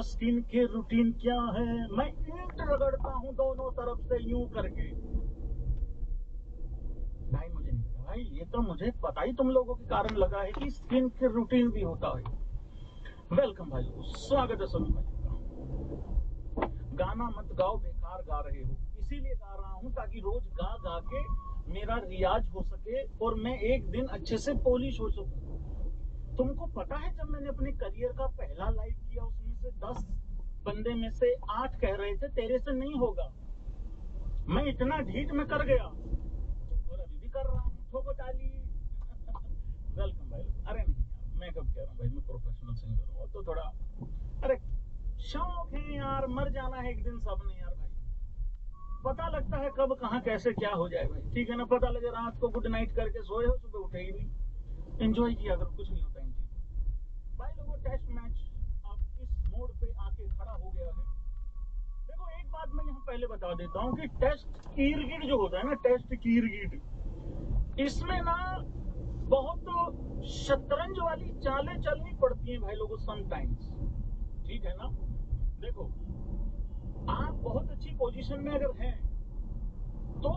Skin के routine क्या है। मैं ईंट रगड़ता हूं दोनों तरफ से यूं करके। भाई मुझे नहीं पता भाई, ये तो मुझे पता ही तुम लोगों के कारण लगा है कि स्किन के रूटीन भी होता है। वेलकम भाई, स्वागत है सभी भाई का। गाना मत गाओ, बेकार गा रहे हो। इसीलिए गा रहा हूं ताकि रोज गा गा के मेरा रियाज हो सके और मैं एक दिन अच्छे से पॉलिश हो सकूं। तुमको पता है, जब मैंने अपने करियर का पहला लाइव किया उसमें से 10 बंदे में से 8 कह रहे थे तेरे से नहीं होगा। मैं इतना ढीठ में कर गया और अभी भी कर रहा हूँ। ठोको ताली। वेलकम भाई। अरे नहीं यार, मैं कब कह रहा हूँ भाई मैं प्रोफेशनल सिंगर हूँ, तो थोड़ा अरे शौक है यार, मर जाना है एक दिन सबने यार भाई। पता लगता है कब कहाँ कैसे क्या हो जाए भाई, ठीक है ना। पता लगे रात को गुड नाइट करके सोए हो, सुबह उठे ही नहीं। एंजॉय किया अगर कुछ नहीं होता इन चीजों। भाई लोगों, टेस्ट मैच अब इस मोड़ पे आके खड़ा हो गया है। देखो एक बात मैं यहाँ पहले बता देता हूँ कि टेस्ट कीरगिट जो होता है ना, टेस्ट कीरगिट, इसमें ना बहुत शतरंज वाली चालें चलनी पड़ती हैं भाई लोगों समटाइम्स, ठीक है ना। देखो आप बहुत अच्छी पोजीशन में अगर हैं तो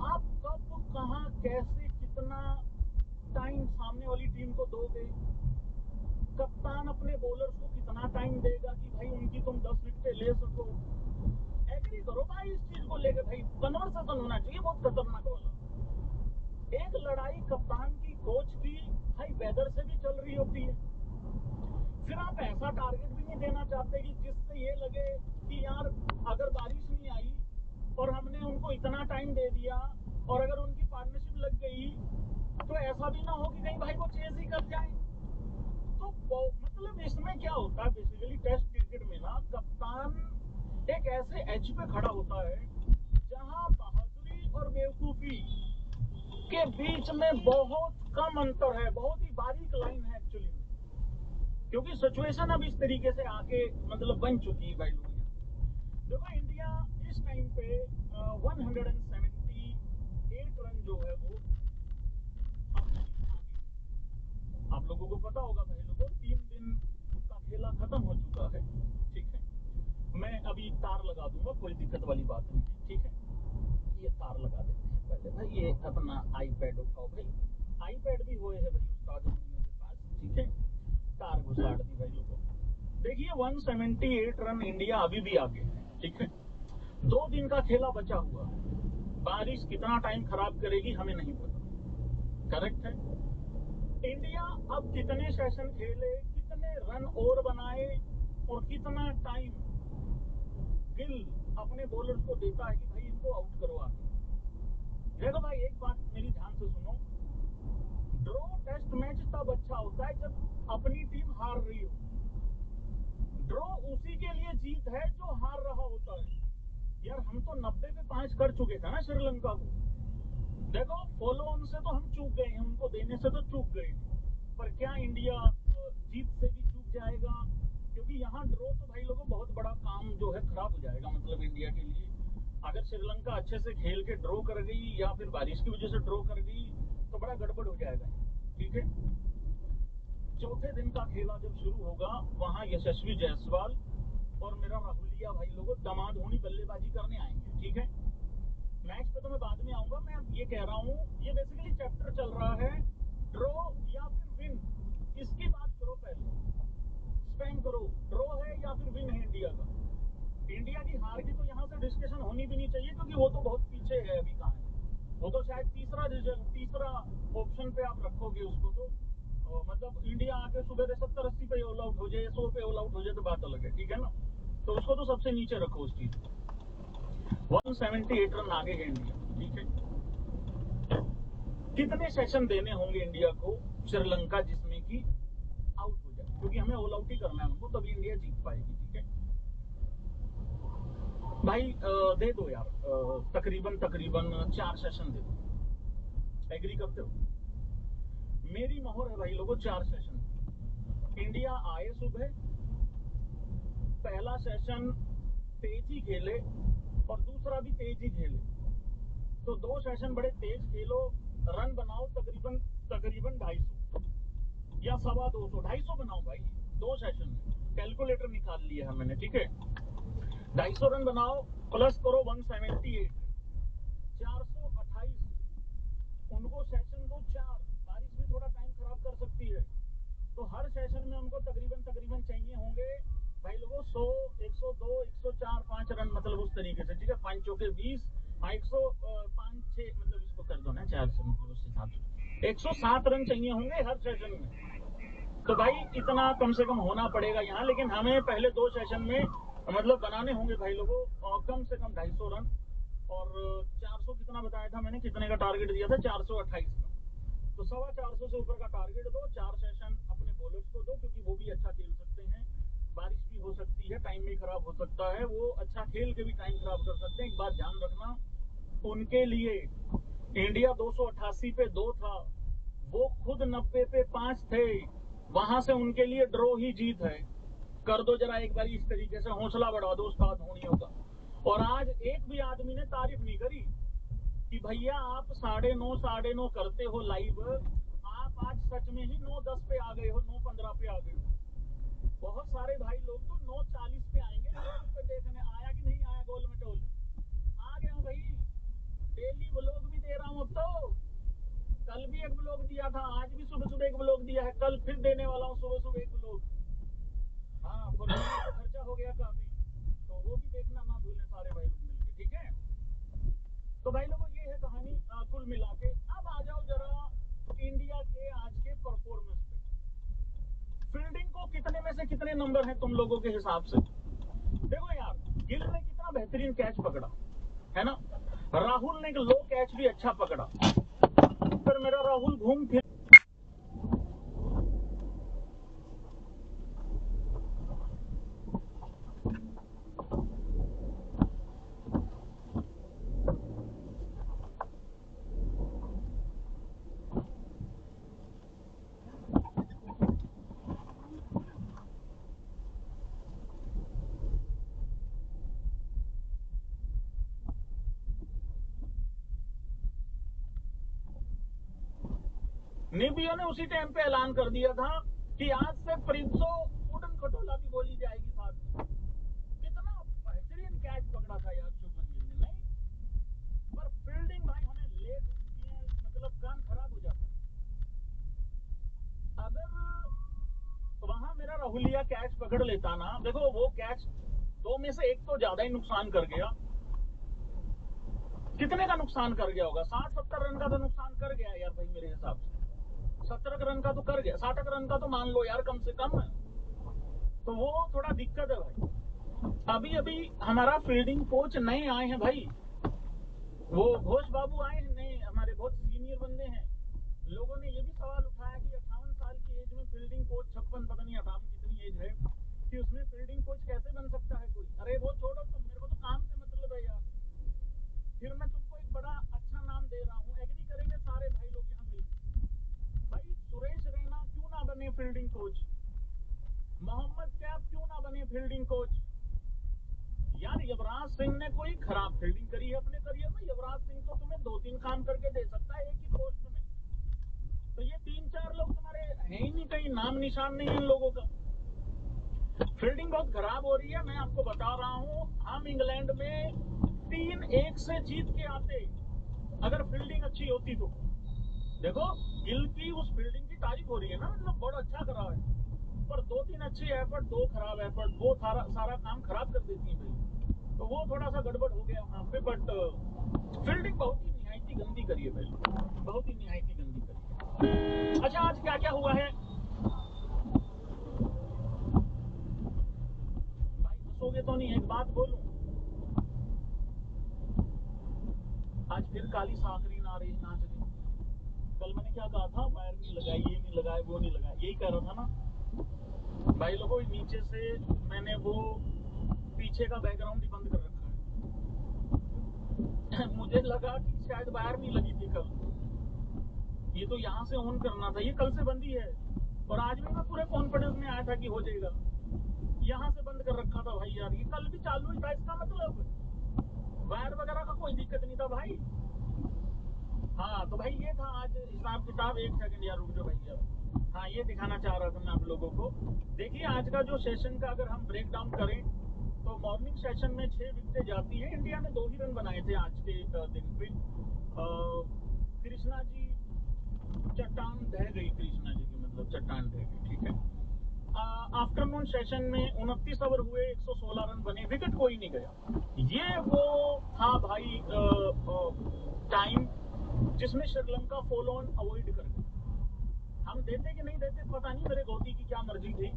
आप कब कहाँ कैसे कितना टाइम सामने वाली टीम को दोगे। कप्तान अपने बॉलर्स को कितना टाइम देगा कि भाई उनकी तुम 10 विकेटें ले सको। एग्री करो भाई इस चीज को लेकर, भाई कन्वर्सेशन होना चाहिए बहुत खतरनाक वाला। एक लड़ाई कप्तान की कोच की भाई वेदर से भी चल रही होती है। फिर आप ऐसा टारगेट भी नहीं देना चाहते कि जिससे ये लगे कि यार अगर बारिश नहीं आई और हमने उनको इतना टाइम दे दिया और अगर उनकी पार्टनरशिप लग गई तो ऐसा भी ना हो कि कहीं भाई वो चेज ही कर जाए। तो मतलब इसमें क्या होता है बेसिकली टेस्ट क्रिकेट में ना, कप्तान एक ऐसे एज पे खड़ा होता है जहां बहादुरी और बेवकूफी के बीच में बहुत कम अंतर है, बहुत ही बारीक लाइन है एक्चुअली में। क्योंकि सिचुएशन अब इस तरीके से आके मतलब बन चुकी है भाई लोग। देखो इंडिया इस टाइम पे 178 रन जो है वो आप लोगों को पता होगा भाई लोगों, 3 दिन का खेला खत्म हो चुका है, ठीक है। मैं अभी तार लगा दूंगा, कोई दिक्कत वाली बात नहीं है, ठीक है। ये तार लगा देते हैं पहले भाई। ये अपना आईपैड उठाओ भाई, आईपैड भी हुए है भाई उस्ताद मुनियों के पास, ठीक है। तार घुसाड़ दी भाई लोगों। देखिए 178 रन इंडिया अभी भी आगे है, ठीक है। 2 दिन का खेला बचा हुआ। बारिश कितना टाइम खराब करेगी हमें नहीं पता, करेक्ट है। इंडिया अब कितने सेशन खेले, कितने रन और बनाए और कितना टाइम गिल अपने बॉलर्स को देता है कि भाई इनको आउट करो आगे। देखो भाई एक बात मेरी ध्यान से सुनो, ड्रॉ टेस्ट मैच तब अच्छा होता है जब अपनी टीम हार रही हो। ड्रॉ उसी के लिए जीत है जो हार रहा होता है। यार हम तो 90 पे 5 कर चुके थे ना श्रीलंका को। देखो फॉलो ऑन से तो हम चूक गए हैं, उनको देने से तो चूक गए हैं, पर क्या इंडिया जीत से भी चूक जाएगा? क्योंकि यहाँ ड्रॉ तो भाई लोगों बहुत बड़ा काम जो है खराब हो जाएगा, मतलब इंडिया के लिए। अगर श्रीलंका अच्छे से खेल के ड्रॉ कर गई या फिर बारिश की वजह से ड्रॉ कर गई तो बड़ा गड़बड़ हो जाएगा, ठीक है। चौथे दिन का खेला जब शुरू होगा वहां यशस्वी जायसवाल और मेरा राहुलिया भाई लोगों दमाद होनी बल्लेबाजी करने आएंगे, ठीक है। मैच पे तो मैं बाद में आऊंगा। मैं अब ये कह रहा हूँ, ये बेसिकली चैप्टर चल रहा है ड्रॉ या फिर विन, इसकी बात करो पहले। स्पेन करो, ड्रॉ है या फिर विन है इंडिया का। इंडिया की हार की तो यहाँ से डिस्कशन होनी भी नहीं चाहिए, क्योंकि वो तो बहुत पीछे है अभी। कहाँ है वो? तो शायद तीसरा ऑप्शन पे आप रखोगे उसको तो मतलब इंडिया आके सुबह 70-80 पे ऑल आउट हो जाए, 100 पे ऑल आउट हो जाए तो बात अलग है, ठीक है ना। तो उसको तो सबसे नीचे रखो उस चीज। 178 रन आगे है इंडिया, ठीक है। कितने सेशन देने होंगे इंडिया को श्रीलंका जिसमें कि आउट हो जाए, क्योंकि हमें ऑल आउट ही करना है उनको, तभी इंडिया जीत पाएगी, ठीक है भाई। दे दो यार, तकरीबन 4 सेशन दे दो। एग्री करते हो? मेरी मोहर है भाई लोगों 4 सेशन। इंडिया आए सुबह, पहला सेशन तेज ही खेले और दूसरा भी तेज ही खेले, तो 2 सेशन बड़े तेज खेलो, रन बनाओ तकरीबन 250 या 250, 250 बनाओ भाई 2 सेशन में। कैलकुलेटर निकाल लिया है मैंने, ठीक है। 250 रन बनाओ, प्लस करो 178, 428। उनको सेशन दो 4, बारिश भी थोड़ा टाइम खराब कर सकती है, तो हर सेशन में उनको तकरीबन चाहिए होंगे भाई लोगों 100, 102, 104, 5 रन, मतलब उस तरीके से, ठीक है। 5 चौके 20, 105, 6, मतलब इसको कर दो ना 4 से, मतलब उस हिसाब से 107 रन चाहिए होंगे हर सेशन में। तो भाई इतना कम से कम होना पड़ेगा यहाँ, लेकिन हमें पहले 2 सेशन में मतलब बनाने होंगे भाई लोगों कम से कम 250 रन। और 400 कितना बताया था मैंने, कितने का टारगेट दिया था, 428 का। तो 450 से ऊपर का टारगेट दो, 4 सेशन अपने बॉलर्स को दो, क्योंकि वो भी अच्छा खेल सकते हैं। बारिश भी हो सकती है, टाइम भी खराब हो सकता है, वो अच्छा खेल के भी टाइम खराब कर सकते हैं। एक बात ध्यान रखना, उनके लिए इंडिया 288 पे 2 था, वो खुद 90 पे 5 थे, वहां से उनके लिए ड्रॉ ही जीत है। कर दो जरा एक बार इस तरीके से, हौसला बढ़ा दो उस्ताद धोनियों का। और आज एक भी आदमी ने तारीफ नहीं करी कि भैया आप 9:30 9:30 करते हो लाइव, आप आज सच में ही 9:10 पे आ गए हो, 9:15 पे आ गए हो। बहुत सारे भाई लोग तो 9:40 पे आएंगे पे देखने, आया कि नहीं आया गोल में टोल, आ गए हो भाई। डेली व्लॉग भी दे रहा हूँ अब तो, कल भी एक व्लॉग दिया था, आज भी सुबह सुबह एक व्लॉग दिया है, कल फिर देने वाला हूँ सुबह सुबह एक व्लॉग। हाँ, फॉर्चूनर पे खर्चा हो गया काफी, तो वो भी देखना ना भूलें सारे भाई लोग मिलके, ठीक है। तो भाई लोगों ये है कहानी कुल मिला के। अब आ जाओ जरा इंडिया के आज के परफॉर्मेंस पे। फील्डिंग को कितने में से कितने नंबर हैं तुम लोगों के हिसाब से? देखो यार, गिल ने कितना बेहतरीन कैच पकड़ा है ना, राहुल ने एक लो कैच भी अच्छा पकड़ा, फिर मेरा राहुल घूम फिर नेबियो ने उसी टाइम पे ऐलान कर दिया था कि आज से प्रिंसो उड़न खटोला भी बोली जाएगी साथ में। कितना बेहतरीन कैच पकड़ा था यार शुभमन गिल ने, नहीं? पर फील्डिंग भाई हमें लेट उठती है, मतलब काम खराब हो जाता है। अगर वहां मेरा राहुलिया कैच पकड़ लेता ना, देखो वो कैच 2 में से 1 तो ज्यादा ही नुकसान कर गया। कितने का नुकसान कर गया होगा? 60-70 रन का तो नुकसान कर गया यार भाई मेरे हिसाब से। 70 रन का तो कर गया, 60 रन का तो मान लो यार कम से कम। तो वो थोड़ा दिक्कत है भाई। अभी अभी हमारा फील्डिंग कोच नए आए हैं भाई, वो घोष बाबू आए हैं नए, हमारे बहुत सीनियर बंदे हैं। लोगों ने ये भी सवाल उठाया कि 58 साल की एज में फील्डिंग कोच, 56 पता नहीं 58 कितनी एज है, कि उसमें फील्डिंग कोच कैसे बन सकता है कोई? अरे वो छोड़ो तुम, मेरे को तो काम से मतलब है यार। फिर मैं तुमको एक बड़ा अच्छा नाम दे रहा हूँ, एग्री करेंगे सारे भाई लोग यहाँ मिलकर। भाई सुरेश रैना क्यों ना बने फील्डिंग कोच? मोहम्मद कैफ क्यों ना बने फील्डिंग कोच? यार युवराज सिंह ने कोई खराब फील्डिंग करी है अपने करियर में? युवराज सिंह तो तुम्हें 2-3 काम करके दे सकता है एक ही पोस्ट में। तो ये 3-4 लोग तुम्हारे हैं ही नहीं, कहीं नाम निशान नहीं है इन लोगों का। फील्डिंग बहुत खराब हो रही है, मैं आपको बता रहा हूँ। हम इंग्लैंड में 3-1 से जीत के आते अगर फील्डिंग अच्छी होती तो। देखो गिल की उस फील्डिंग की तारीफ हो रही है ना, मतलब बहुत अच्छा करा है, पर 2-3 अच्छी एफर्ट, 2 खराब एफर्ट, वो सारा काम खराब कर देती है भाई। तो वो थोड़ा सा गड़बड़ हो गया वहां पे, बट फील्डिंग बहुत ही निहायती गंदी करी है भाई, बहुत ही निहायती गंदी करी है। अच्छा आज क्या क्या हुआ है भाई, हंसोगे तो नहीं, एक बात बोलूं, आज फिर काली साकरी नाच रही। कल मैंने क्या कहा था, वायर नहीं लगाई, ये नहीं लगाया, वो नहीं लगाया, यही कह रहा था ना भाई लोगों। नीचे से मैंने वो पीछे का बैकग्राउंड ही बंद कर रखा है मुझे लगा कि शायद वायर नहीं लगी थी कल, ये तो यहाँ से ऑन करना था, ये कल से बंद ही है। और आज भी मैं पूरे कॉन्फिडेंस में आया था कि हो जाएगा, यहाँ से बंद कर रखा था भाई यार, ये कल भी चालू ही था, इसका मतलब वायर वगैरह का कोई दिक्कत नहीं था भाई। हाँ तो भाई ये था आज हिसाब किताब। 1 सेकंड यार रुक जाओ भाई यार, हाँ, ये दिखाना चाह रहा था मैं आप लोगों को। देखिए आज का जो सेशन का अगर हम ब्रेक डाउन करें तो मॉर्निंग सेशन में 6 विकेटें जाती हैं। इंडिया ने 2 ही रन बनाए थे आज के दिन पे। कृष्णा जी चट्टान ढह गई, कृष्णा जी की मतलब चट्टान ढह गई, ठीक है। आफ्टरनून सेशन में 29 ओवर हुए, 116 रन बने, विकेट कोई नहीं गया। ये वो था भाई टाइम जिसमें श्रीलंका फॉलो ऑन अवॉइड कर गई। हम देते कि नहीं देते पता नहीं, मेरे गोती की क्या मर्जी थी,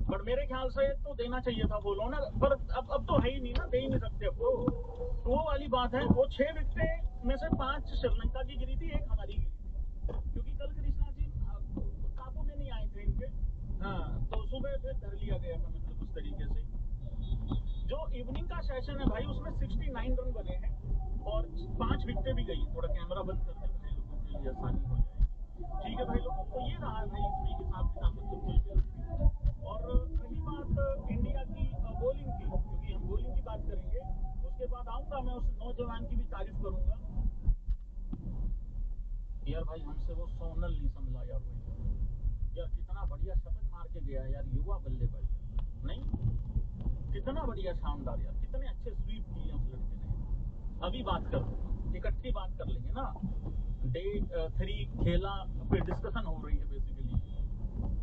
बट मेरे ख्याल से तो देना चाहिए था फॉलो ऑन। पर अब तो है ही नहीं ना, दे ही नहीं सकते अब तो वो वाली बात है। वो 6 विकेटें में से 5 श्रीलंका की गिरी थी, 1 हमारी गिरी थी, क्योंकि कल कृष्णा जी काबू में नहीं आए थे इनके। हाँ, तो सुबह फिर धर लिया गया था, मतलब उस तरीके से। जो इवनिंग का सेशन है भाई उसमें 69 रन बने हैं और 5 विकेटें भी गई। थोड़ा कैमरा बंद कर दे भाई, लोगों के लिए आसानी हो जाएगी। ठीक है भाई लोगों, तो ये रहा है भाई इसमें हिसाब किताब, मतलब कुल मिला के। और रही बात इंडिया की बॉलिंग की, क्योंकि हम बॉलिंग की बात करेंगे, उसके बाद आऊंगा मैं उस नौजवान की भी तारीफ करूंगा। यार भाई हमसे वो सोनल नहीं संभला यार, वही यार कितना बढ़िया शतक मार के गया यार, युवा बल्लेबाज नहीं, कितना बढ़िया शानदार यार, कितने अच्छे स्वीप किए उस लड़के ने। अभी बात करते, इकट्ठी बात कर लेंगे ना। डे 3 खेला पे डिस्कशन हो रही है बेसिकली।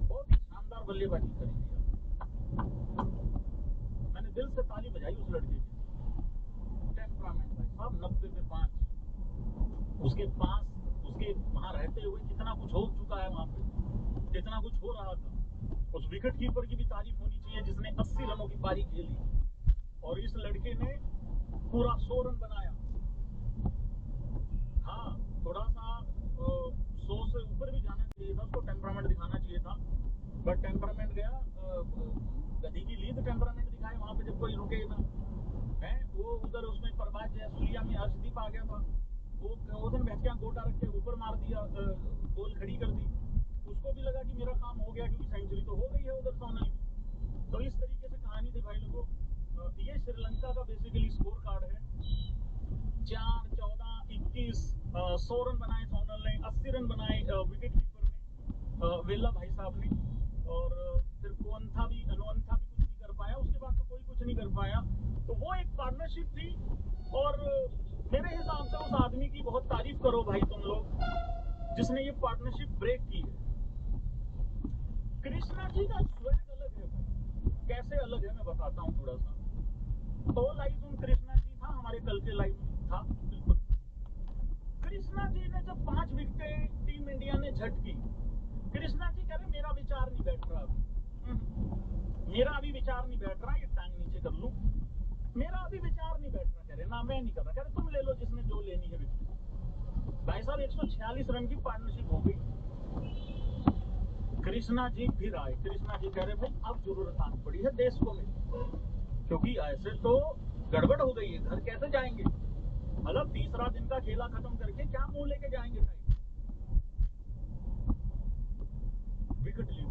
बहुत ही शानदार बल्लेबाजी करी है, मैंने दिल से ताली बजाई उस लड़के की। टेम्परामेंट भाई साहब, 90 पे 5। उसके पास उसके वहां रहते हुए कितना कुछ हो चुका है वहां पे, कितना कुछ हो रहा था। उस विकेट कीपर की भी तारीफ होनी चाहिए जिसने 80 रनों की पारी खेली, और इस लड़के ने पूरा 100 रन बनाया। हाँ, थोड़ा सा 100 से ऊपर भी जाना चाहिए था, उसको टेम्परामेंट दिखाना चाहिए था, बट टेम्परामेंट गया गधी की लीद टेम्परामेंट दिखाए वहां पे जब कोई रुके ना है। वो उधर उसमें परवाज सूर्या में अर्शदीप आ गया था, वो उधर भैंसिया गोटा रख के ऊपर मार दिया, बॉल खड़ी कर दी। उसको भी लगा कि मेरा काम हो गया, क्योंकि सेंचुरी तो हो गई है उधर सोनल की। तो इस तरीके से कहानी थी भाई लोगों। ये श्रीलंका का बेसिकली स्कोर कार्ड है। 4, 14, 21, 100 रन बनाए सोनल ने, 80 रन बनाए विकेट कीपर ने, वेला भाई साहब ने, और फिर अनुअंथा भी कुछ नहीं कर पाया। उसके बाद तो कोई कुछ नहीं कर पाया। तो वो एक पार्टनरशिप थी, और मेरे हिसाब से उस आदमी की बहुत तारीफ करो भाई तुम लोग, जिसने ये पार्टनरशिप ब्रेक की है। कृष्णा जी का स्वैग अलग है भाई, कैसे अलग है मैं बताता हूँ थोड़ा सा। All eyes on Krishna ji था हमारे कल के लाइव में था, बिल्कुल। कृष्णा जी ने जब 5 विकेटें टीम इंडिया ने झटकी, कृष्णा जी कह रहे मेरा विचार नहीं बैठ रहा अभी, मेरा अभी विचार नहीं बैठ रहा, ये टांग नीचे कर लूं, मेरा अभी विचार नहीं बैठ रहा। कह रहे ना मैं नहीं कर रहा, कह रहे तुम ले लो जिसने जो लेनी है विकेट। भाई साहब 146 रन की पार्टनरशिप हो गई। कृष्णा जी फिर आए, कृष्णा जी कह रहे भाई अब जरूरत आनी पड़ी है देश को मेरी, क्योंकि ऐसे तो गड़बड़ हो गई है, घर कैसे जाएंगे, मतलब तीसरा दिन का खेला खत्म करके क्या मुंह लेके जाएंगे टाइम। विकेट ली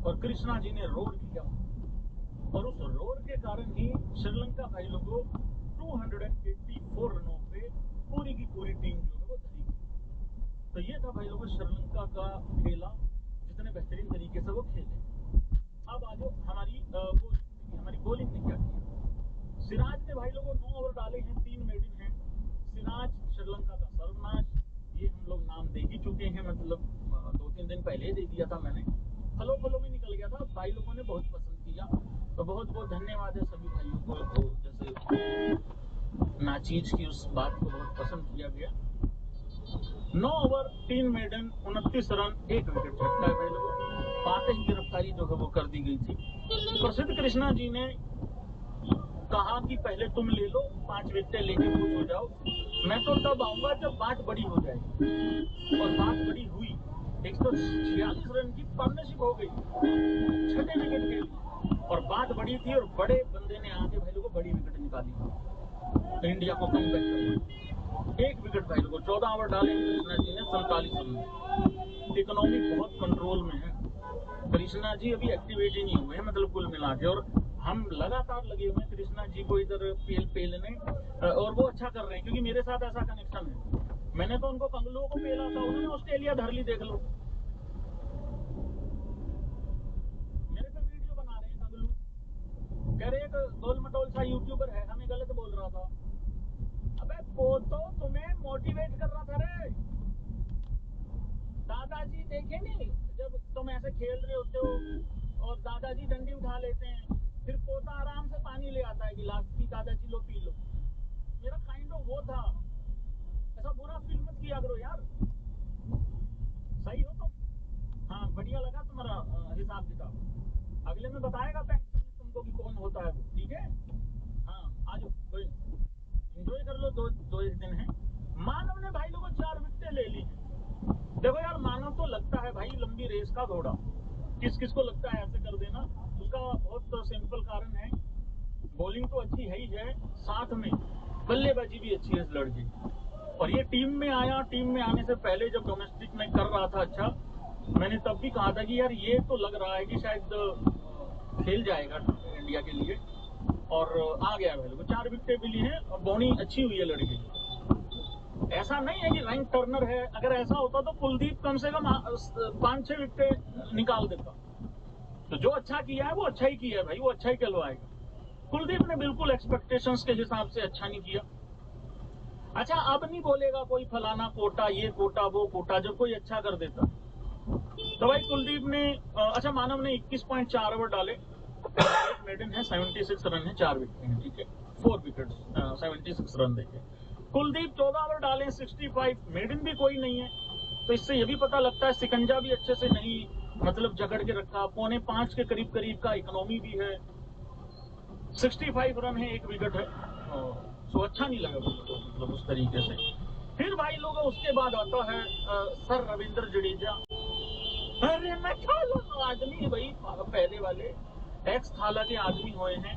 और कृष्णा जी ने रोर किया, और उस रोर के कारण ही श्रीलंका भाई लोगों 284 रनों पे पूरी की पूरी टीम जो है वो धरी गई। तो ये था भाई लोगों श्रीलंका का खेला, जितने बेहतरीन तरीके से वो खेले। अब आ जाओ हमारी बॉलिंग ने क्या किया। सिराज ने भाई लोगों 9 ओवर डाले हैं, 3 मेडन हैं। सिराज श्रीलंका का सर्वनाश, ये हम लोग नाम दे ही चुके हैं, मतलब 2-3 दिन पहले ही दे दिया था मैंने, फलो में निकल गया था। भाई लोगों ने बहुत पसंद किया, तो बहुत बहुत धन्यवाद है सभी भाइयों को, तो जैसे नाचीज की उस बात को बहुत पसंद किया गया। 9 ओवर 3 मेडन 29 रन 1 विकेट झटका है भाई लोगों। आते ही गिरफ्तारी जो है वो कर दी गई थी। प्रसिद्ध कृष्णा जी ने कहा कि पहले तुम ले लो, 5 विकेटें लेके खुश हो जाओ, मैं तो तब आऊंगा जब बात बड़ी हो जाएगी। और बात बड़ी हुई, 146 रन की पार्टनरशिप हो गई, 6 विकेट के लिए, और बात बड़ी थी, और बड़े बंदे ने आके भाई लोगों बड़ी विकेट निकाली, इंडिया को कम बैक करवाया। 1 विकेट भाई लोगों, 14 ओवर डाले कृष्णा जी ने, 47 रन। इकोनॉमी बहुत कंट्रोल में है, कृष्णा जी अभी एक्टिवेट ही नहीं हुए हैं, मतलब कुल मिला के। और हम लगातार लगे हुए हैं कृष्णा जी को इधर पेलने, और वो अच्छा कर रहे हैं, क्योंकि मेरे साथ ऐसा कनेक्शन है। मैंने तो उनको कंगलुओं को पेला था, उन्होंने ऑस्ट्रेलिया धर ली, देख लो। कह रहे एक गोल मटोल सा यूट्यूबर है, हमें गलत बोल रहा था। अबे वो तो तुम्हें मोटिवेट कर रहा था रे। दादाजी देखे नहीं, जब तुम ऐसे खेल रहे होते हो और दादाजी डंडी उठा लेते हैं, फिर पोता आराम से पानी ले आता है गिलास की, दादाजी लो पी लो। मेरा काइंड ऑफ वो था। ऐसा बुरा फील मत किया करो यार। सही हो तुम। हाँ, बढ़िया लगा तुम्हारा हिसाब किताब। अगले में बताएगा पेंशन में तुमको कि कौन होता है वो, ठीक है। हाँ, आज कोई एंजॉय कर लो, दो एक दिन है। मानव ने भाई लोगों 4 विकेटें ले ली हैं। देखो यार, मानव तो लगता है भाई लंबी रेस का घोड़ा। किस किस को लगता है ऐसे कर देना? उसका बहुत सिंपल कारण है, बॉलिंग तो अच्छी है ही है, साथ में बल्लेबाजी भी अच्छी है इस लड़के की। और ये टीम में आया, टीम में आने से पहले जब डोमेस्टिक में कर रहा था अच्छा, मैंने तब भी कहा था कि यार ये तो लग रहा है कि शायद खेल जाएगा इंडिया के लिए, और आ गया भाई लोग। 4 विकेटें भी ली हैं और बॉलिंग अच्छी हुई है लड़के की। ऐसा नहीं है कि रैंक टर्नर है, अगर ऐसा होता तो कुलदीप कम से कम 5-6 विकेटें निकाल देता। तो जो अच्छा किया है वो अच्छा ही किया है भाई, वो अच्छा ही कहलवाएगा। कुलदीप ने बिल्कुल एक्सपेक्टेशंस के हिसाब से अच्छा नहीं किया। अच्छा, अब नहीं बोलेगा कोई फलाना कोटा, ये कोटा, वो कोटा, जब कोई अच्छा कर देता। तो भाई कुलदीप ने अच्छा, मानव ने 21.4 ओवर डाले, एक मेडन है, 76 रन है, 4 विकेट हैं, ठीक है, 4 विकेट, 76 रन देखे। कुलदीप 14 ओवर डाले, 65, मेडन भी कोई नहीं है। तो इससे ये भी पता लगता है सिकंजा भी अच्छे से नहीं मतलब जकड़ के रखा, 4.25 के करीब करीब का इकोनॉमी भी है, 65 रन है, 1 विकेट है। तो अच्छा नहीं लगा मतलब उस तरीके से। फिर भाई लोग उसके बाद आता है सर रविंद्र जडेजा। अरे मैं थाला आदमी भाई, पहले वाले एक्स थाला के आदमी हुए हैं।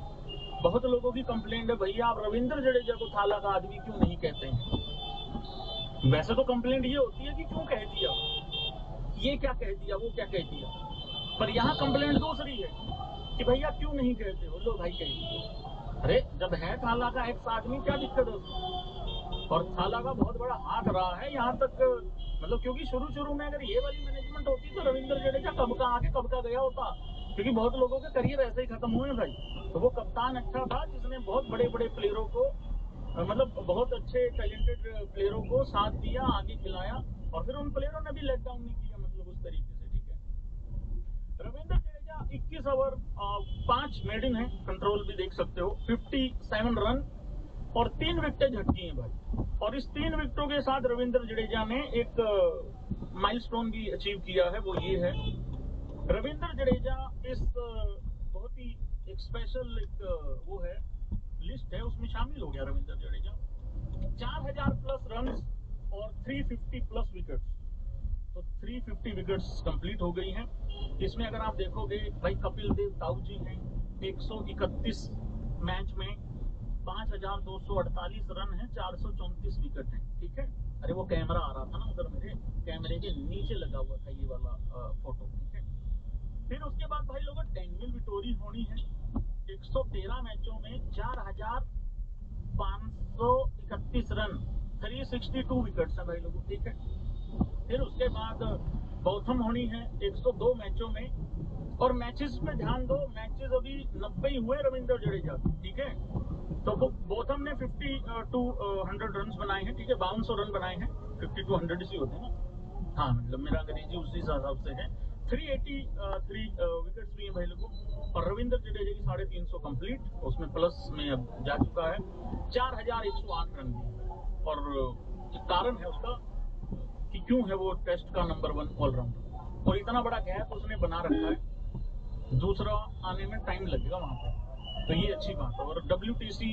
बहुत लोगों की कंप्लेंट है, भैया आप रविंद्र जडेजा को थाला का आदमी क्यों नहीं कहते हैं? वैसे तो कंप्लेंट ये होती है कि क्यों कह दिया, ये क्या कह दिया, वो क्या कह दिया, पर यहाँ कंप्लेंट दूसरी है कि भैया क्यों नहीं कहते हो। लो भाई कह दिया। अरे जब है थाला का एक्स आदमी, क्या दिक्कत है? और थाला का बहुत बड़ा हाथ रहा है यहाँ तक, मतलब क्योंकि शुरू में अगर ये वाली मैनेजमेंट होती तो रविंद्र जडेजा कब का आके कब का गया होता, क्योंकि बहुत लोगों के करियर ऐसे ही खत्म हुए भाई। तो वो कप्तान अच्छा था जिसने बहुत बड़े बड़े प्लेयरों को मतलब बहुत अच्छे टैलेंटेड प्लेयरों को साथ दिया, आगे खिलाया, और फिर उन प्लेयरों ने भी लेट डाउन नहीं किया, मतलब उस तरीके से, ठीक है। रविंद्र जडेजा 21 ओवर 5 मेडन है, कंट्रोल भी देख सकते हो, 57 रन और 3 विकेटें झटकी हैं भाई। और इस 3 विकेटों के साथ रविंद्र जडेजा ने एक माइलस्टोन भी अचीव किया है, वो ये है, रविंद्र जडेजा इस बहुत ही एक स्पेशल एक वो है, लिस्ट है, उसमें शामिल हो गया रविंद्र जडेजा। 4000 प्लस रन और 350 प्लस विकेट्स, तो 350 विकेट्स कंप्लीट हो गई हैं। इसमें अगर आप देखोगे भाई, कपिल देव ताऊ जी हैं, 131 मैच में 5248 रन है, 434 विकेट है, ठीक है। अरे वो कैमरा आ रहा था ना उधर, मेरे कैमरे के नीचे लगा हुआ था ये वाला फोटो, ठीक है। फिर उसके बाद भाई लोगों डेनियल विटोरी होनी है, 113 मैचों में 4531 रन, 362 विकेट्स है भाई लोगों, ठीक है। फिर उसके बाद गौतम होनी है 102 मैचों में, और मैचेस पे ध्यान दो, मैचेस अभी 90 ही हुए रविंद्र जडेजा, ठीक है। तो गौतम ने 5200 रन बनाए हैं, ठीक है, 5200 रन बनाए हैं, 5200 इसी होते हैं ना, हाँ मतलब मेरा अंग्रेजी उसी हिसाब से है। 383 विकेट्स भी हैं भाई लोगों, और रविंद्र जडेजा की 350 कंप्लीट, उसमें प्लस में अब जा चुका है, 4108 रन भी। और कारण है उसका कि क्यों है वो टेस्ट का नंबर 1 ऑलराउंडर, और इतना बड़ा गैप उसने बना रखा है, दूसरा आने में टाइम लगेगा वहां पर, तो ये अच्छी बात है। और WTC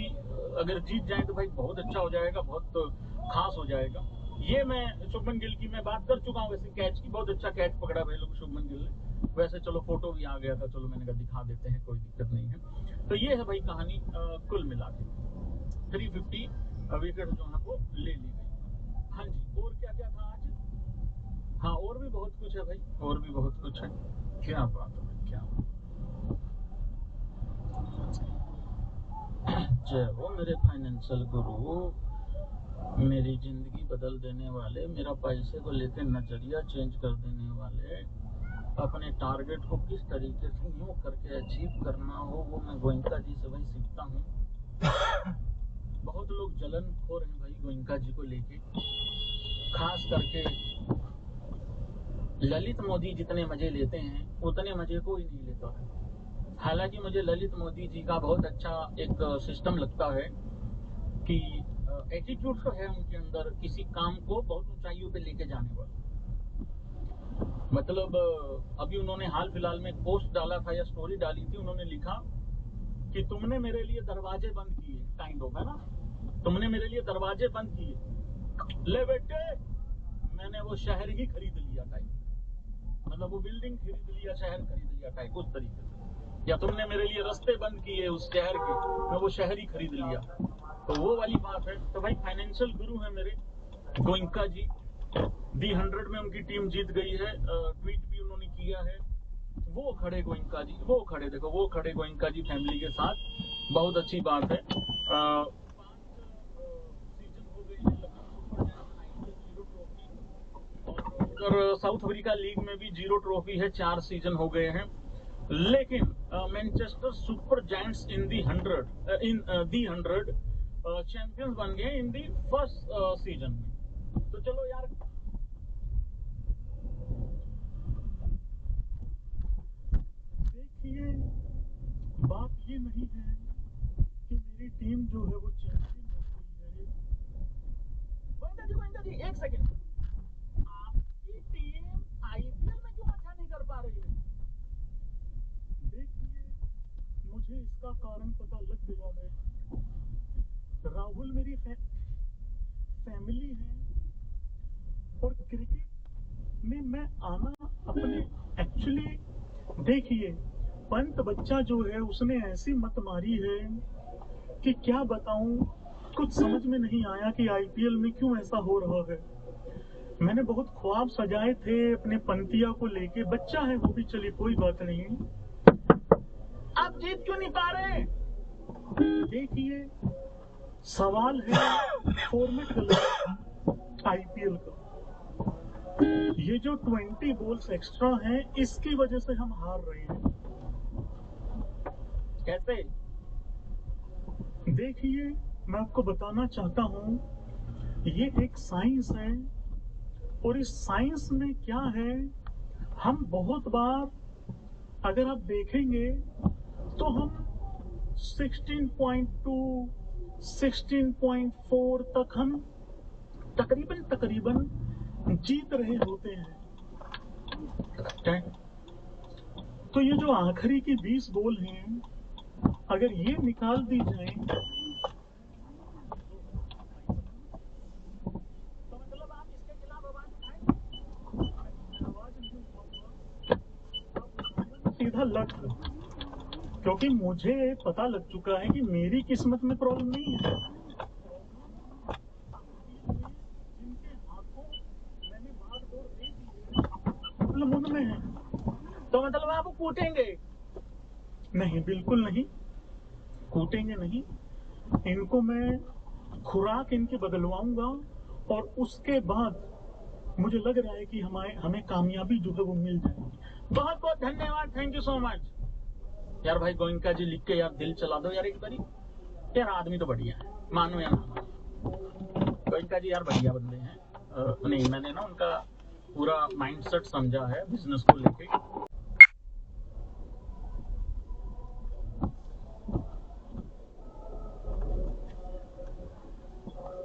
अगर जीत जाए तो भाई बहुत अच्छा हो जाएगा, बहुत खास हो जाएगा। ये मैं शुभमन गिल की मैं बात कर चुका हूँ, वैसे कैच की बहुत अच्छा कैच पकड़ा भाई लोग शुभमन गिल ने, वैसे चलो फोटो भी आ गया था, चलो मैंने कहा दिखा देते हैं, कोई दिक्कत नहीं है। तो ये है भाई कहानी, कुल मिला के 350 विकेट जो है वो ले ली गई। हाँ जी, और क्या क्या था आज? हाँ, और भी बहुत कुछ है भाई, और भी बहुत कुछ है। क्या बात है भाई, क्या जय हो मेरे फाइनेंशियल गुरु, मेरी जिंदगी बदल देने वाले, मेरा पैसे को लेकर नजरिया चेंज कर देने वाले, अपने टारगेट को किस तरीके से यूं करके अचीव करना हो, वो मैं गोयनका जी से भाई सीखता हूँ। बहुत लोग जलन खोर हैं भाई गोयनका जी को लेके, खास करके ललित मोदी जितने मजे लेते हैं उतने मजे कोई नहीं लेता है। हालांकि मुझे ललित मोदी जी का बहुत अच्छा एक सिस्टम लगता है कि एटीट्यूड तो है उनके अंदर, किसी काम को बहुत ऊंचाइयों पे लेके जाने वाला। मतलब अभी उन्होंने हाल फिलहाल में पोस्ट डाला था या स्टोरी डाली थी, उन्होंने लिखा कि तुमने मेरे लिए दरवाजे बंद किए, काइंड ऑफ, है ना, तुमने मेरे लिए दरवाजे बंद किए, ले बेटे मैंने वो शहर ही खरीद लिया टाइप, मतलब वो बिल्डिंग खरीद लिया, शहर खरीद लिया टाइप, उस तरीके से। या तुमने मेरे लिए रास्ते बंद किए उस शहर के, मैं वो शहर ही खरीद लिया, तो वो वाली बात है। तो भाई फाइनेंशियल गुरु है मेरे गोयनका जी। D100 में उनकी टीम जीत गई है, ट्वीट भी उन्होंने किया है। वो खड़े गोयनका जी, वो खड़े, देखो वो खड़े गोयनका जी फैमिली के साथ, बहुत अच्छी बात है। 5 सीजन हो गए हैं Lucknow super giants IPL 0 trophy, और उधर साउथ अफ्रीका लीग में भी 0 ट्रॉफी है, 4 सीजन हो गए हैं। लेकिन मैनचेस्टर सुपर जायंट्स इन D100 चैंपियंस बन गए इन दी फर्स्ट सीजन में। तो चलो यार, देखिए बात ये नहीं है कि मेरी टीम जो है वो चैंपियन हो गई है। गोयनका जी एक सेकेंड, आपकी टीम IPL में क्यों अच्छा नहीं कर पा रही है? देखिए मुझे इसका कारण पता लग गया है। राहुल मेरी फैमिली है, और क्रिकेट में मैं आना अपने, एक्चुअली देखिए पंत बच्चा जो है उसने ऐसी मत मारी है कि क्या बताऊं, कुछ समझ में नहीं आया कि IPL में क्यों ऐसा हो रहा है। मैंने बहुत ख्वाब सजाए थे अपने पंतिया को लेके, बच्चा है वो भी, चलिए कोई बात नहीं। आप जीत क्यों नहीं पा रहे? देखिए सवाल है फॉर्मेट गलत IPL का। ये जो 20 बॉल्स एक्स्ट्रा हैं इसकी वजह से हम हार रहे हैं। कैसे? देखिए मैं आपको बताना चाहता हूं, ये एक साइंस है, और इस साइंस में क्या है, हम बहुत बार अगर आप देखेंगे तो हम 16.2 16.4 तक हम तकरीबन जीत रहे होते हैं। तो ये जो आखिरी की 20 बॉल हैं, अगर ये निकाल दी जाए तो मतलब आप इसके खिलाफ आवाज उठाएंगे? आवाज नहीं उठाऊंगा, सीधा लट, क्योंकि मुझे पता लग चुका है कि मेरी किस्मत में प्रॉब्लम नहीं है। जिनके हाथों मैंने मार तोड़ दे दी है प्रॉब्लम उनमें है। तो मतलब आप कूटेंगे नहीं? बिल्कुल नहीं, कूटेंगे नहीं। इनको मैं खुराक इनकी बदलवाऊंगा, और उसके बाद मुझे लग रहा है कि हमें कामयाबी जो है वो मिल जाएगी। बहुत बहुत धन्यवाद, थैंक यू सो मच। यार भाई गोयनका जी लिख के यार दिल चला दो यार एक बारी। यार आदमी तो बढ़िया है, मानो या ना मानो, गोयनका जी यार बढ़िया बंदे हैं। नहीं, मैंने ना उनका पूरा माइंडसेट समझा है बिजनेस को लेके।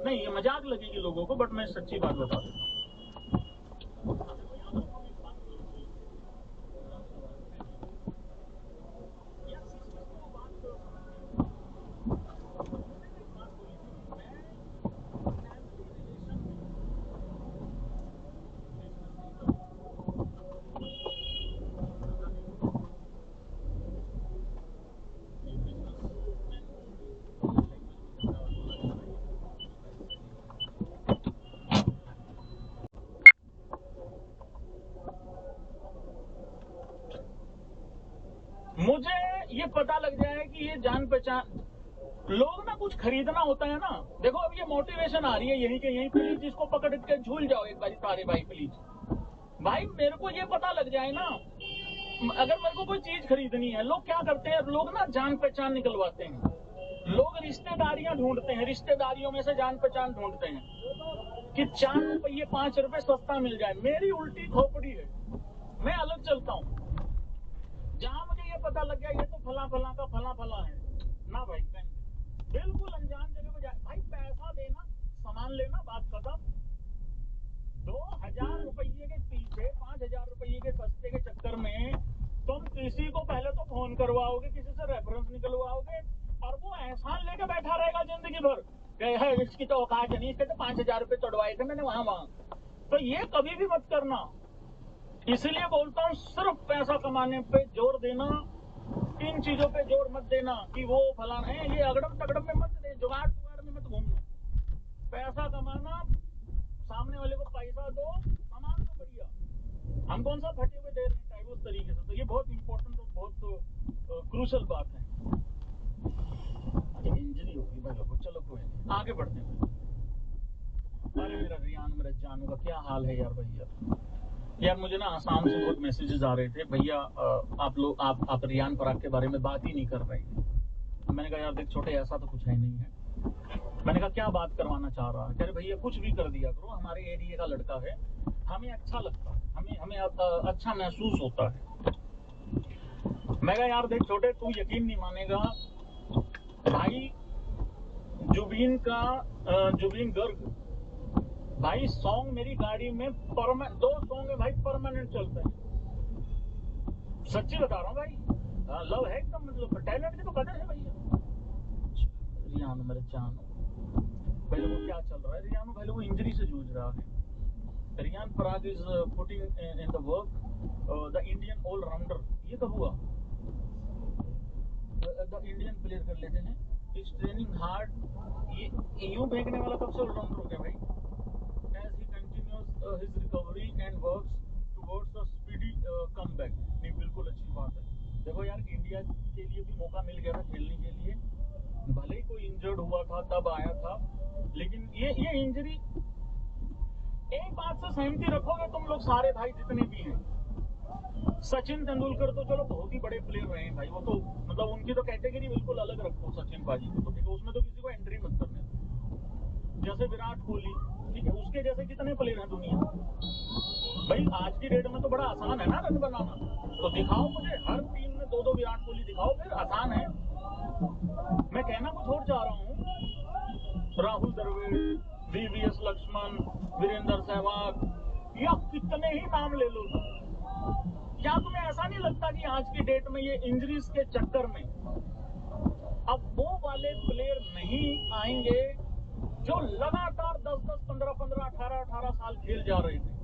नहीं, ये मजाक लगेगी लोगों को, बट मैं सच्ची बात बता देता हूँ। मुझे ये पता लग जाए कि ये जान पहचान लोग ना, कुछ खरीदना होता है ना। देखो अब ये मोटिवेशन आ रही है यहीं के यहीं, प्लीज इसको पकड़ के झूल जाओ एक बार सारे भाई, प्लीज भाई। मेरे को ये पता लग जाए ना अगर मेरे को कोई चीज खरीदनी है, लोग क्या करते हैं, लोग ना जान पहचान निकलवाते हैं, लोग रिश्तेदारियां ढूंढते हैं, रिश्तेदारियों में से जान पहचान ढूंढते हैं कि 4 रुपये 5 रुपए सस्ता मिल जाए। मेरी उल्टी खोपड़ी है, मैं अलग चलता हूँ। जहां मुझे ये पता लग गया ये तो फला फला का फला फला है ना भाई, बिल्कुल अनजान जगह पे जाए भाई, पैसा देना सामान लेना, बात खत्म। 2000 रुपये के पीछे 5000 रुपये के सस्ते के चक्कर में तुम किसी को पहले तो फोन करवाओगे, किसी से रेफरेंस निकलवाओगे, और वो एहसान लेके बैठा रहेगा जिंदगी भर, है इसकी तो औकात नहीं, इसके तो 5000 रुपये तोड़वाए थे मैंने वहां वहां। तो ये कभी भी मत करना। इसलिए बोलता हूँ सिर्फ पैसा कमाने पे जोर देना, इन चीजों पे जोर मत देना कि वो फलाना है, ये अगड़म तगड़म में मत दे, जुगाड़ जुगाड़ में मत घूमना। पैसा कमाना, सामने वाले को पैसा दो, सामान तो बढ़िया, हम कौन सा फटे हुए दे रहे हैं टाइप उस तरीके से। तो ये बहुत इंपॉर्टेंट और बहुत क्रूशल बात है। अच्छा इंजरी होगी भाई लोगों, चलो कोई नहीं, आगे बढ़ते हैं। अरे मेरा रियान, मेरा जानू का क्या हाल है यार भैया। यार मुझे ना आसाम से बहुत मैसेजेस आ रहे थे, भैया आप रियान पराग के बारे में बात ही नहीं कर रहे हैं। मैंने कहा यार देख छोटे, ऐसा तो कुछ है नहीं है। मैंने कहा क्या बात करवाना चाह रहा है? कह रहे भैया कुछ भी कर दिया करो, हमारे एरिया का लड़का है, हमें अच्छा लगता है, हमें अच्छा महसूस होता है। मैं कहा यार देख छोटे, तू यकीन नहीं मानेगा भाई, जुबीन गर्ग भाई सॉन्ग मेरी गाड़ी में 2 सॉन्ग है भाई, परमानेंट चलते हैं। सच्ची बता रहा हूँ भाई, लव है एकदम, मतलब टैलेंट की तो कदर है भैया। रियानो मेरे जानो, पहले वो क्या चल रहा है, रियानो पहले वो इंजरी से जूझ रहा है। Riyan Parag is putting in the work the Indian allrounder. ये कब हुआ? द इंडियन प्लेयर कर लेते हैं, इज ट्रेनिंग हार्ड। ये यूं फेंकने वाला कब से ऑलराउंडर हो गया भाई? As he continues his recovery and works towards a speedy comeback। नहीं बिल्कुल अच्छी बात है। देखो यार इंडिया के लिए भी मौका मिल गया था खेलने के लिए, भले ही कोई इंजर्ड हुआ था तब आया था, लेकिन ये इंजरी, एक बात से सहमति रखोगे तुम लोग सारे भाई जितने भी हैं, सचिन तेंदुलकर तो चलो बहुत ही बड़े प्लेयर रहे हैं भाई, वो तो मतलब उनकी तो कैटेगरी बिल्कुल अलग रखो सचिन बाजी को, तो ठीक है उसमें तो किसी को एंट्री मत करने। जैसे विराट कोहली, ठीक है, उसके जैसे कितने प्लेयर हैं दुनिया भाई। आज की डेट में तो बड़ा आसान है ना रन बनाना, तो दिखाओ मुझे हर टीम में 2-2 विराट कोहली दिखाओ, फिर आसान है। मैं कहना कुछ और चाह रहा हूँ, राहुल द्रविड़, वीवीएस लक्ष्मण, वीरेंद्र सहवाग, या कितने ही नाम ले लो तुम। क्या तुम्हें ऐसा नहीं लगता कि आज की डेट में ये इंजरीज के चक्कर में अब वो वाले प्लेयर नहीं आएंगे जो लगातार 10-10, 15-15, 18-18 साल खेल जा रहे थे?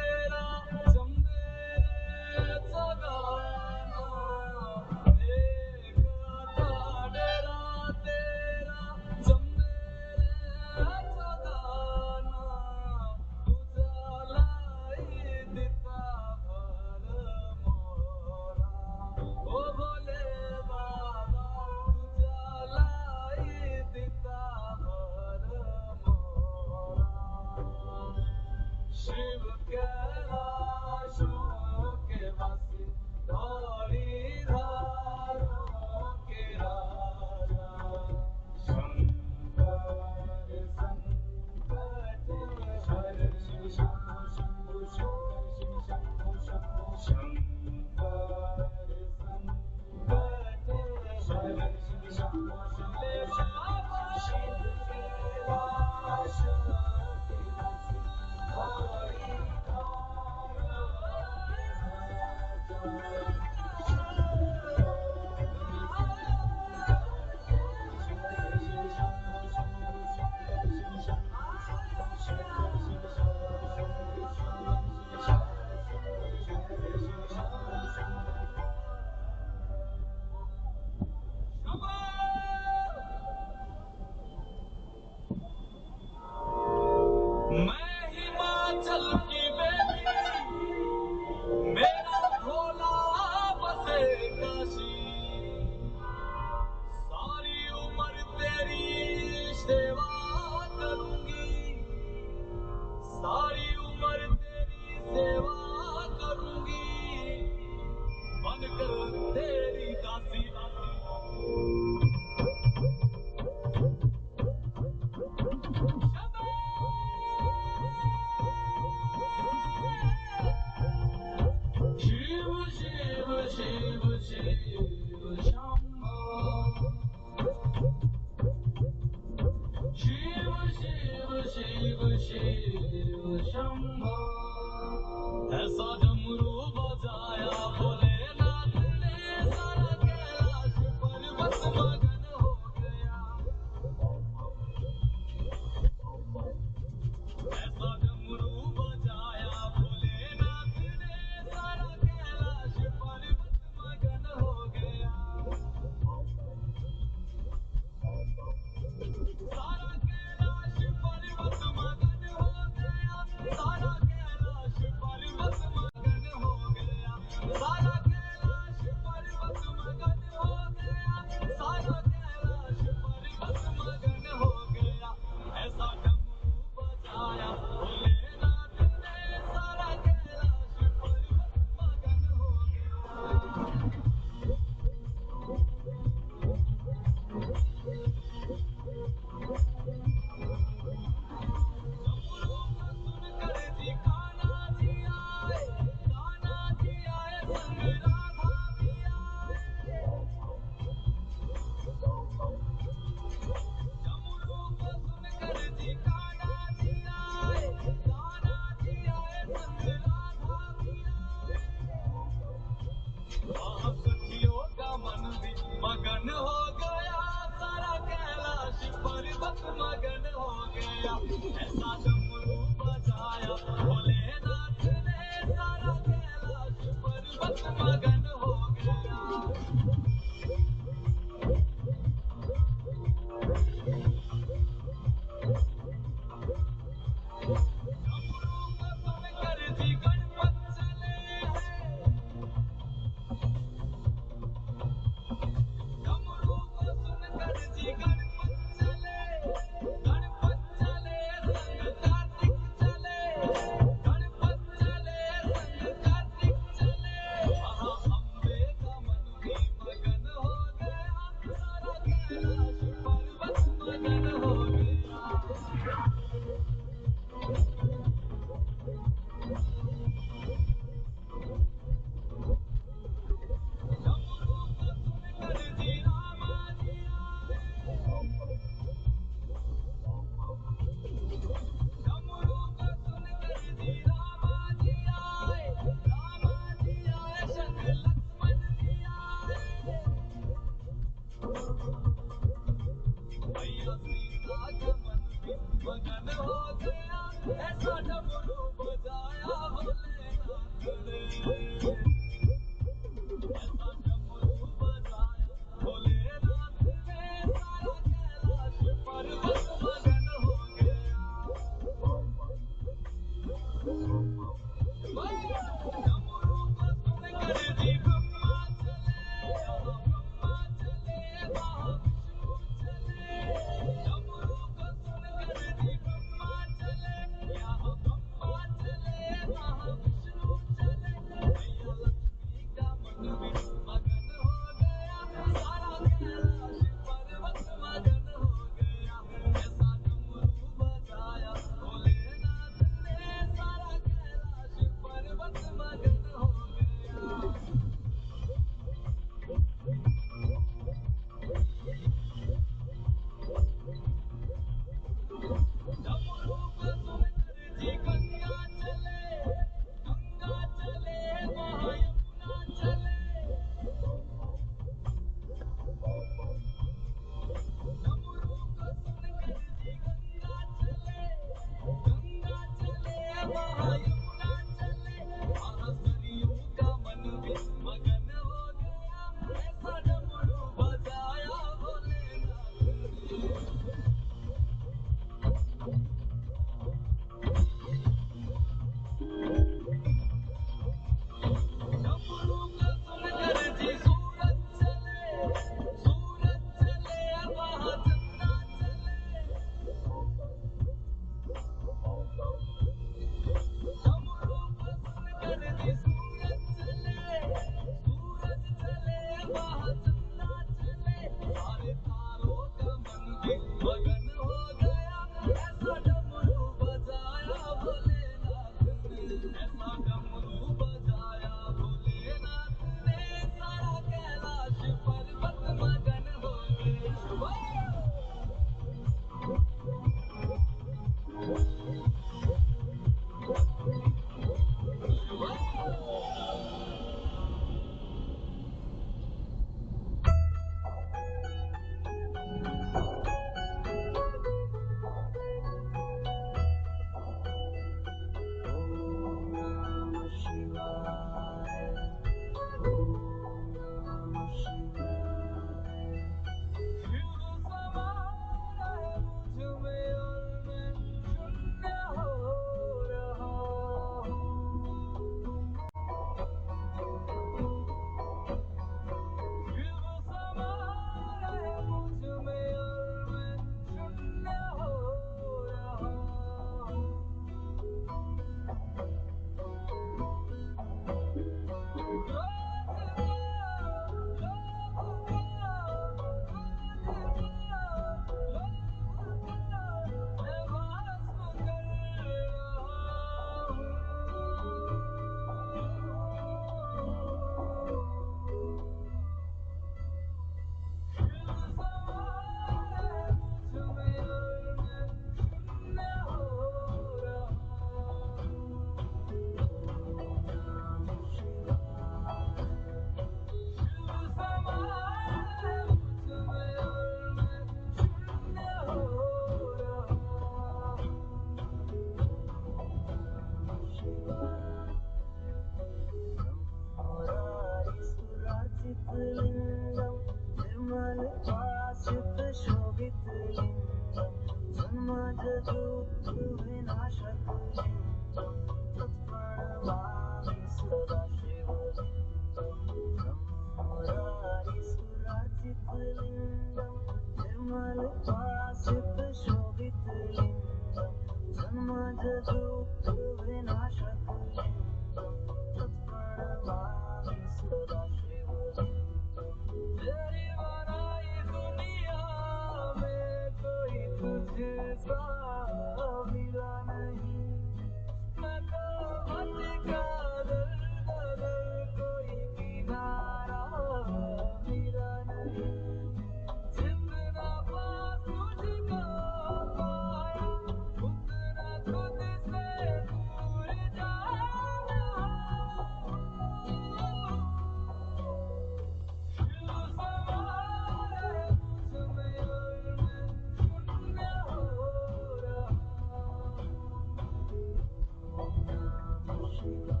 दोस्तों।